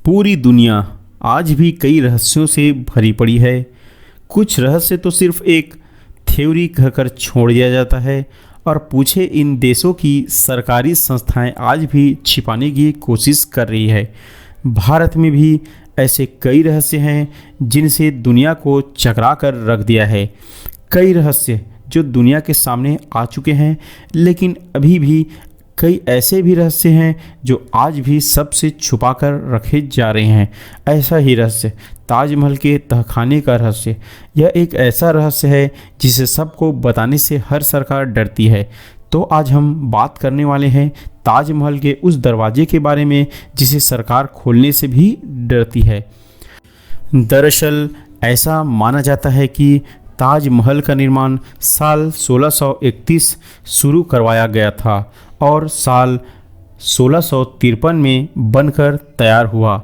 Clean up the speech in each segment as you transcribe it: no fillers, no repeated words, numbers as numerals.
पूरी दुनिया आज भी कई रहस्यों से भरी पड़ी है। कुछ रहस्य तो सिर्फ एक थ्योरी कहकर छोड़ दिया जाता है और पूछे इन देशों की सरकारी संस्थाएं आज भी छिपाने की कोशिश कर रही है। भारत में भी ऐसे कई रहस्य हैं जिनसे दुनिया को चकरा कर रख दिया है। कई रहस्य जो दुनिया के सामने आ चुके हैं, लेकिन अभी भी कई ऐसे भी रहस्य हैं जो आज भी सबसे छुपा कर रखे जा रहे हैं। ऐसा ही रहस्य ताजमहल के तहखाने का रहस्य। यह एक ऐसा रहस्य है जिसे सबको बताने से हर सरकार डरती है। तो आज हम बात करने वाले हैं ताजमहल के उस दरवाजे के बारे में जिसे सरकार खोलने से भी डरती है। दरअसल ऐसा माना जाता है कि ताजमहल का निर्माण साल 1631 शुरू करवाया गया था और साल 1653 में बनकर तैयार हुआ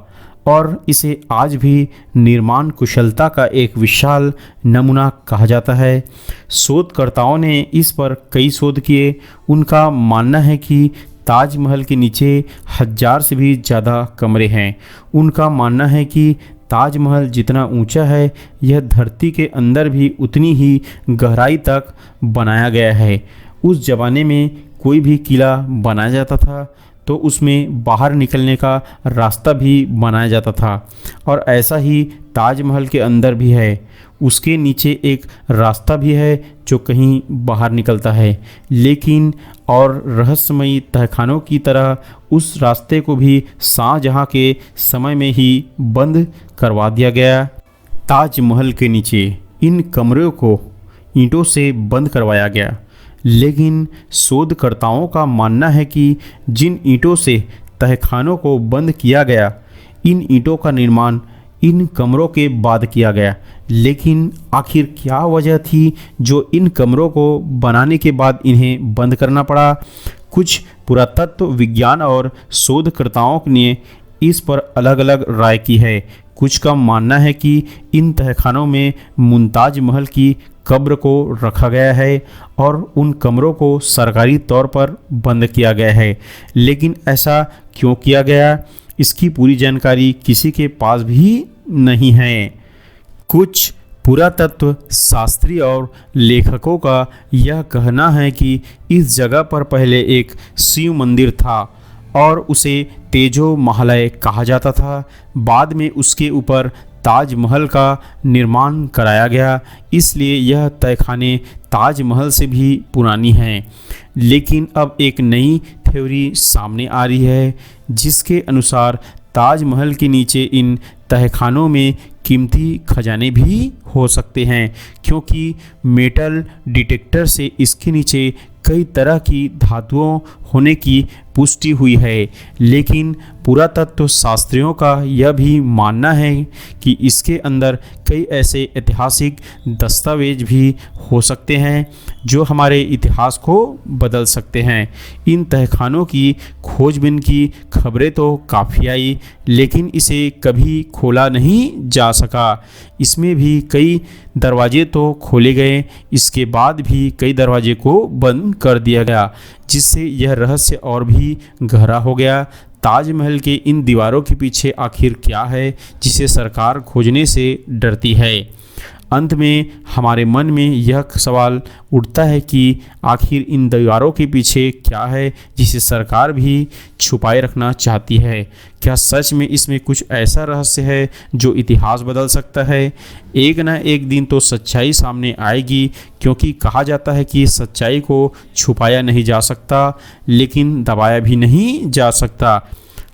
और इसे आज भी निर्माण कुशलता का एक विशाल नमूना कहा जाता है। शोधकर्ताओं ने इस पर कई शोध किए। उनका मानना है कि ताजमहल के नीचे 1000 से भी ज़्यादा कमरे हैं। उनका मानना है कि ताजमहल जितना ऊंचा है, यह धरती के अंदर भी उतनी ही गहराई तक बनाया गया है। उस ज़माने में कोई भी किला बनाया जाता था तो उसमें बाहर निकलने का रास्ता भी बनाया जाता था और ऐसा ही ताजमहल के अंदर भी है। उसके नीचे एक रास्ता भी है जो कहीं बाहर निकलता है, लेकिन और रहस्यमयी तहखानों की तरह उस रास्ते को भी शाहजहां के समय में ही बंद करवा दिया गया। ताजमहल के नीचे इन कमरों को ईंटों से बंद करवाया गया, लेकिन शोधकर्ताओं का मानना है कि जिन ईंटों से तहखानों को बंद किया गया, इन ईंटों का निर्माण इन कमरों के बाद किया गया। लेकिन आखिर क्या वजह थी जो इन कमरों को बनाने के बाद इन्हें बंद करना पड़ा? कुछ पुरातत्व विज्ञान और शोधकर्ताओं ने इस पर अलग अलग राय की है। कुछ का मानना है कि इन तहखानों में मुमताज महल की कब्र को रखा गया है और उन कमरों को सरकारी तौर पर बंद किया गया है। लेकिन ऐसा क्यों किया गया, इसकी पूरी जानकारी किसी के पास भी नहीं है। कुछ पुरातत्व शास्त्री और लेखकों का यह कहना है कि इस जगह पर पहले एक शिव मंदिर था और उसे तेजो महालय कहा जाता था। बाद में उसके ऊपर ताजमहल का निर्माण कराया गया, इसलिए यह तहखाने ताजमहल से भी पुरानी हैं। लेकिन अब एक नई थ्योरी सामने आ रही है जिसके अनुसार ताजमहल के नीचे इन तहखानों में कीमती खजाने भी हो सकते हैं, क्योंकि मेटल डिटेक्टर से इसके नीचे कई तरह की धातुओं होने की पुष्टि हुई है। लेकिन पुरातत्व शास्त्रियों का यह भी मानना है कि इसके अंदर कई ऐसे ऐतिहासिक दस्तावेज भी हो सकते हैं जो हमारे इतिहास को बदल सकते हैं। इन तहखानों की खोजबीन की खबरें तो काफ़ी आई, लेकिन इसे कभी खोला नहीं जा सका। इसमें भी कई दरवाजे तो खोले गए, इसके बाद भी कई दरवाजे को बंद कर दिया गया, जिससे यह रहस्य और भी गहरा हो गया। ताजमहल के इन दीवारों के पीछे आखिर क्या है जिसे सरकार खोजने से डरती है? अंत में हमारे मन में यह सवाल उठता है कि आखिर इन दीवारों के पीछे क्या है जिसे सरकार भी छुपाए रखना चाहती है? क्या सच में इसमें कुछ ऐसा रहस्य है जो इतिहास बदल सकता है? एक न एक दिन तो सच्चाई सामने आएगी, क्योंकि कहा जाता है कि सच्चाई को छुपाया नहीं जा सकता, लेकिन दबाया भी नहीं जा सकता।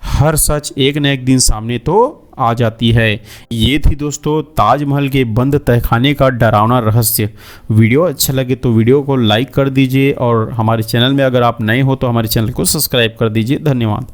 हर सच एक न एक दिन सामने तो आ जाती है। ये थी दोस्तों ताजमहल के बंद तहखाने का डरावना रहस्य। वीडियो अच्छा लगे तो वीडियो को लाइक कर दीजिए और हमारे चैनल में अगर आप नए हो तो हमारे चैनल को सब्सक्राइब कर दीजिए। धन्यवाद।